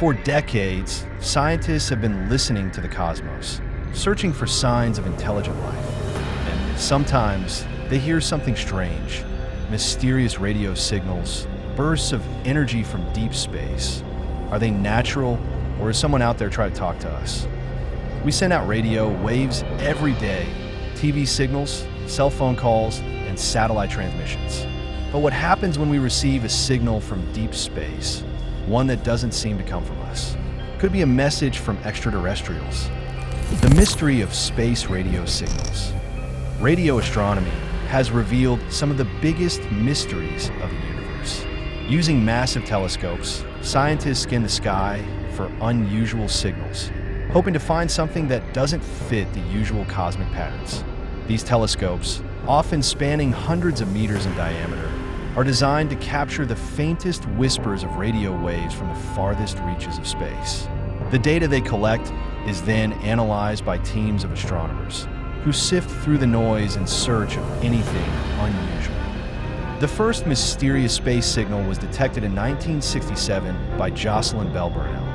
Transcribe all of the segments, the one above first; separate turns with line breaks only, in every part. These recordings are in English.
For decades, scientists have been listening to the cosmos, searching for signs of intelligent life. And sometimes they hear something strange, mysterious radio signals, bursts of energy from deep space. Are they natural, or is someone out there trying to talk to us? We send out radio waves every day, TV signals, cell phone calls, and satellite transmissions. But what happens when we receive a signal from deep space, one that doesn't seem to come from us? Could be a message from extraterrestrials. The mystery of space radio signals. Radio astronomy has revealed some of the biggest mysteries of the universe. Using massive telescopes, scientists scan the sky for unusual signals, hoping to find something that doesn't fit the usual cosmic patterns. These telescopes, often spanning hundreds of meters in diameter, are designed to capture the faintest whispers of radio waves from the farthest reaches of space. The data they collect is then analyzed by teams of astronomers who sift through the noise in search of anything unusual. The first mysterious space signal was detected in 1967 by Jocelyn Bell Burnell,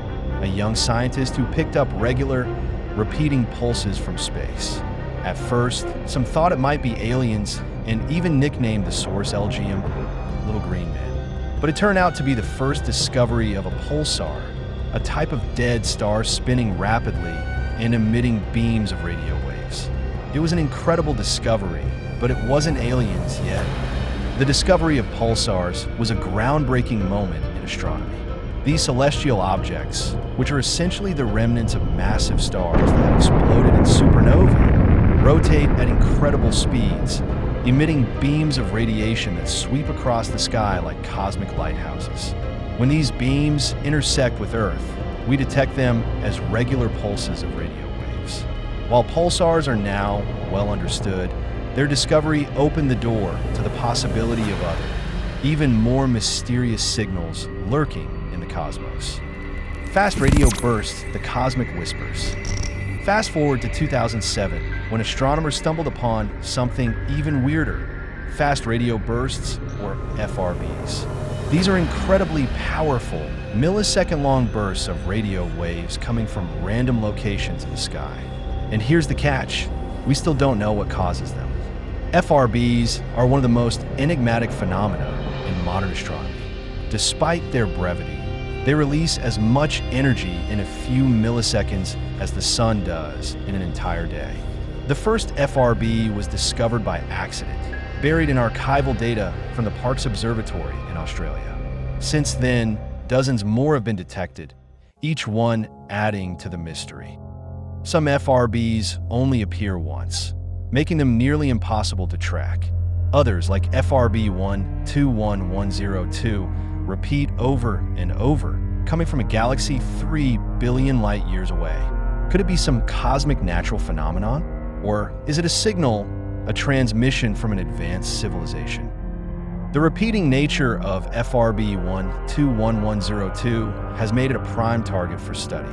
a young scientist who picked up regular, repeating pulses from space. At first, some thought it might be aliens and even nicknamed the source LGM, Little Green Man. But it turned out to be the first discovery of a pulsar, a type of dead star spinning rapidly and emitting beams of radio waves. It was an incredible discovery, but it wasn't aliens yet. The discovery of pulsars was a groundbreaking moment in astronomy. These celestial objects, which are essentially the remnants of massive stars that exploded in supernovae, rotate at incredible speeds, emitting beams of radiation that sweep across the sky like cosmic lighthouses. When these beams intersect with Earth, we detect them as regular pulses of radio waves. While pulsars are now well understood, their discovery opened the door to the possibility of other, even more mysterious signals lurking in the cosmos. Fast radio bursts, the cosmic whispers. Fast forward to 2007, when astronomers stumbled upon something even weirder: fast radio bursts, or FRBs. These are incredibly powerful, millisecond-long bursts of radio waves coming from random locations in the sky. And here's the catch: we still don't know what causes them. FRBs are one of the most enigmatic phenomena in modern astronomy. Despite their brevity, they release as much energy in a few milliseconds as the sun does in an entire day. The first FRB was discovered by accident, buried in archival data from the Parkes Observatory in Australia. Since then, dozens more have been detected, each one adding to the mystery. Some FRBs only appear once, making them nearly impossible to track. Others, like FRB 121102, repeat over and over, coming from a galaxy 3 billion light years away. Could it be some cosmic natural phenomenon? Or is it a signal, a transmission from an advanced civilization? The repeating nature of FRB 121102 has made it a prime target for study.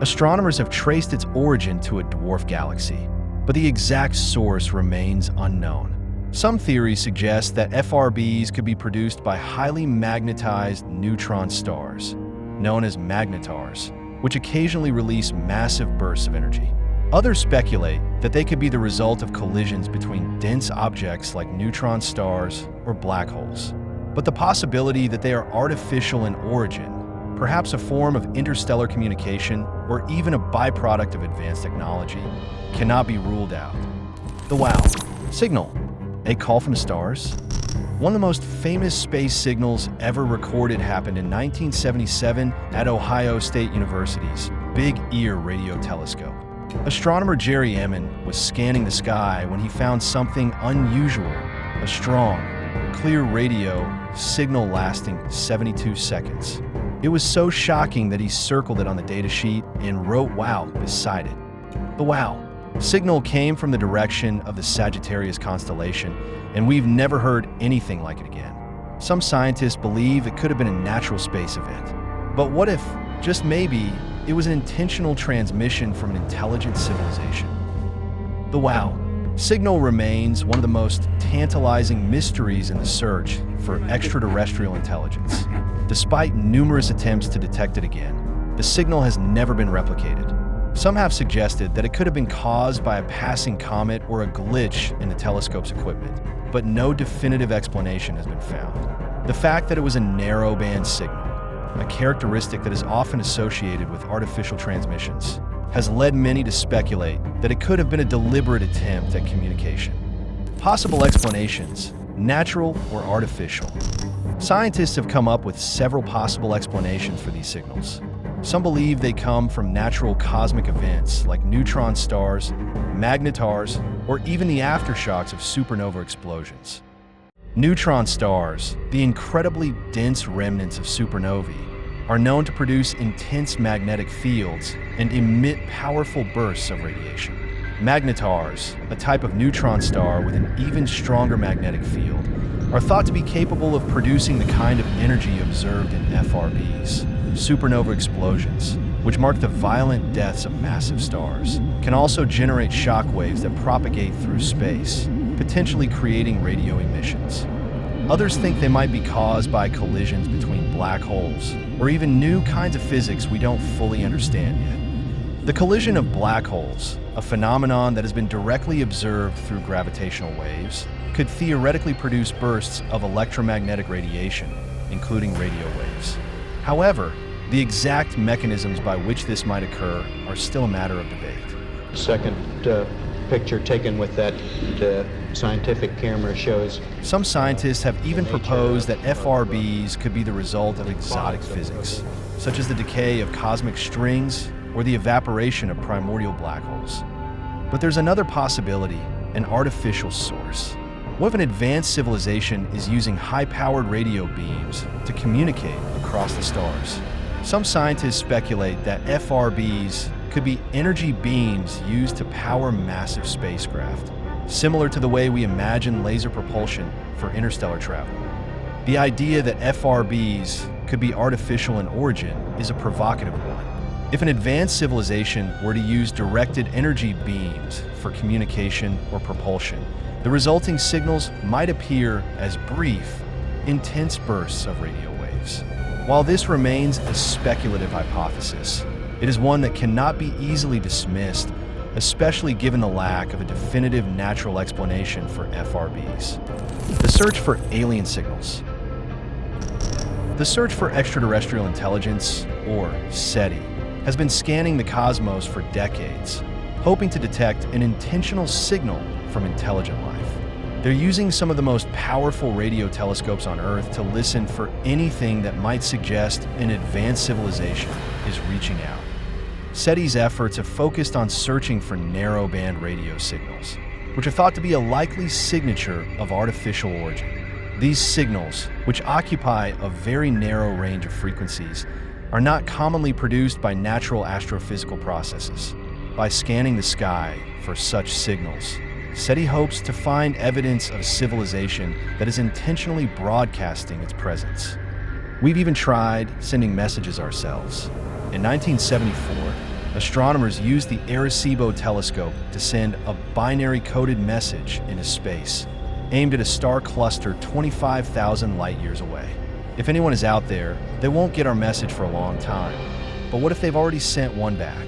Astronomers have traced its origin to a dwarf galaxy, but the exact source remains unknown. Some theories suggest that FRBs could be produced by highly magnetized neutron stars, known as magnetars, which occasionally release massive bursts of energy. Others speculate that they could be the result of collisions between dense objects like neutron stars or black holes. But the possibility that they are artificial in origin, perhaps a form of interstellar communication or even a byproduct of advanced technology, cannot be ruled out. The WOW signal. A call from the stars? One of the most famous space signals ever recorded happened in 1977 at Ohio State University's Big Ear radio telescope. Astronomer Jerry Emmon was scanning the sky when he found something unusual: a strong, clear radio signal lasting 72 seconds. It was so shocking that he circled it on the datasheet and wrote "WOW" beside it. The WOW signal came from the direction of the Sagittarius constellation, and we've never heard anything like it again. Some scientists believe it could have been a natural space event. But what if, just maybe, it was an intentional transmission from an intelligent civilization? The WOW signal remains one of the most tantalizing mysteries in the search for extraterrestrial intelligence. Despite numerous attempts to detect it again, the signal has never been replicated. Some have suggested that it could have been caused by a passing comet or a glitch in the telescope's equipment, but no definitive explanation has been found. The fact that it was a narrowband signal, a characteristic that is often associated with artificial transmissions, has led many to speculate that it could have been a deliberate attempt at communication. Possible explanations: natural or artificial. Scientists have come up with several possible explanations for these signals. Some believe they come from natural cosmic events like neutron stars, magnetars, or even the aftershocks of supernova explosions. Neutron stars, the incredibly dense remnants of supernovae, are known to produce intense magnetic fields and emit powerful bursts of radiation. Magnetars, a type of neutron star with an even stronger magnetic field, are thought to be capable of producing the kind of energy observed in FRBs. Supernova explosions, which mark the violent deaths of massive stars, can also generate shock waves that propagate through space, potentially creating radio emissions. Others think they might be caused by collisions between black holes, or even new kinds of physics we don't fully understand yet. The collision of black holes, a phenomenon that has been directly observed through gravitational waves, could theoretically produce bursts of electromagnetic radiation, including radio waves. However, the exact mechanisms by which this might occur are still a matter of debate.
Second picture taken with that scientific camera shows.
Some scientists have even proposed that FRBs could be the result of exotic physics, such as the decay of cosmic strings or the evaporation of primordial black holes. But there's another possibility: an artificial source. What if an advanced civilization is using high-powered radio beams to communicate across the stars? Some scientists speculate that FRBs could be energy beams used to power massive spacecraft, similar to the way we imagine laser propulsion for interstellar travel. The idea that FRBs could be artificial in origin is a provocative one. If an advanced civilization were to use directed energy beams for communication or propulsion, the resulting signals might appear as brief, intense bursts of radio waves. While this remains a speculative hypothesis, it is one that cannot be easily dismissed, especially given the lack of a definitive natural explanation for FRBs. The search for alien signals. The search for extraterrestrial intelligence, or SETI, has been scanning the cosmos for decades, hoping to detect an intentional signal from intelligent life. They're using some of the most powerful radio telescopes on Earth to listen for anything that might suggest an advanced civilization is reaching out. SETI's efforts have focused on searching for narrowband radio signals, which are thought to be a likely signature of artificial origin. These signals, which occupy a very narrow range of frequencies, are not commonly produced by natural astrophysical processes. By scanning the sky for such signals, SETI hopes to find evidence of a civilization that is intentionally broadcasting its presence. We've even tried sending messages ourselves. In 1974, astronomers used the Arecibo telescope to send a binary-coded message into space, aimed at a star cluster 25,000 light-years away. If anyone is out there, they won't get our message for a long time. But what if they've already sent one back?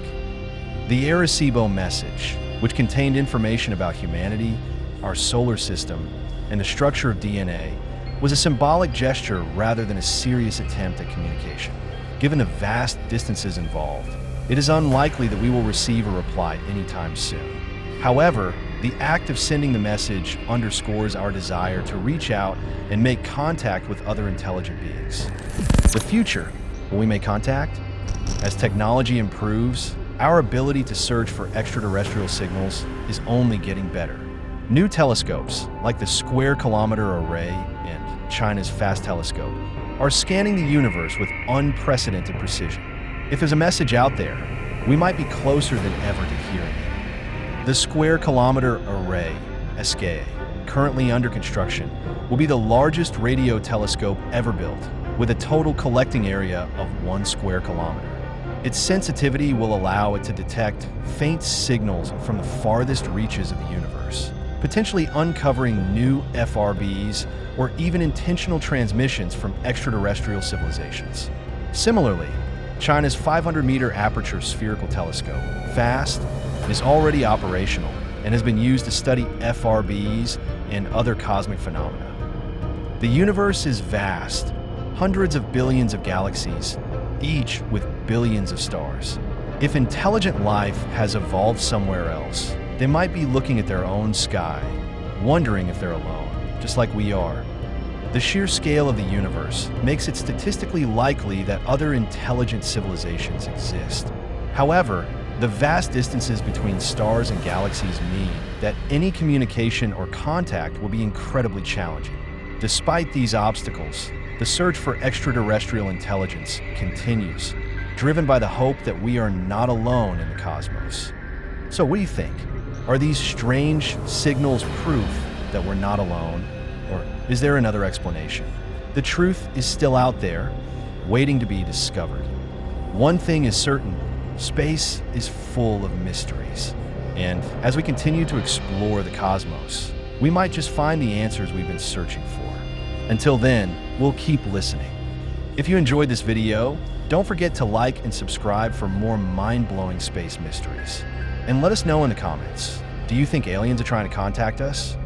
The Arecibo message, which contained information about humanity, our solar system, and the structure of DNA, was a symbolic gesture rather than a serious attempt at communication. Given the vast distances involved, it is unlikely that we will receive a reply anytime soon. However, the act of sending the message underscores our desire to reach out and make contact with other intelligent beings. The future, will we make contact? As technology improves, our ability to search for extraterrestrial signals is only getting better. New telescopes, like the Square Kilometer Array and China's FAST telescope, are scanning the universe with unprecedented precision. If there's a message out there, we might be closer than ever to hearing it. The Square Kilometer Array, SKA, currently under construction, will be the largest radio telescope ever built, with a total collecting area of 1 square kilometer. Its sensitivity will allow it to detect faint signals from the farthest reaches of the universe, potentially uncovering new FRBs or even intentional transmissions from extraterrestrial civilizations. Similarly, China's 500-meter aperture spherical telescope, FAST, is already operational and has been used to study FRBs and other cosmic phenomena. The universe is vast, hundreds of billions of galaxies, each with billions of stars. If intelligent life has evolved somewhere else, they might be looking at their own sky, wondering if they're alone, just like we are. The sheer scale of the universe makes it statistically likely that other intelligent civilizations exist. However, the vast distances between stars and galaxies mean that any communication or contact will be incredibly challenging. Despite these obstacles, the search for extraterrestrial intelligence continues, driven by the hope that we are not alone in the cosmos. So what do you think? Are these strange signals proof that we're not alone? Or is there another explanation? The truth is still out there, waiting to be discovered. One thing is certain, space is full of mysteries. And as we continue to explore the cosmos, we might just find the answers we've been searching for. Until then, we'll keep listening. If you enjoyed this video, don't forget to like and subscribe for more mind-blowing space mysteries. And let us know in the comments, do you think aliens are trying to contact us?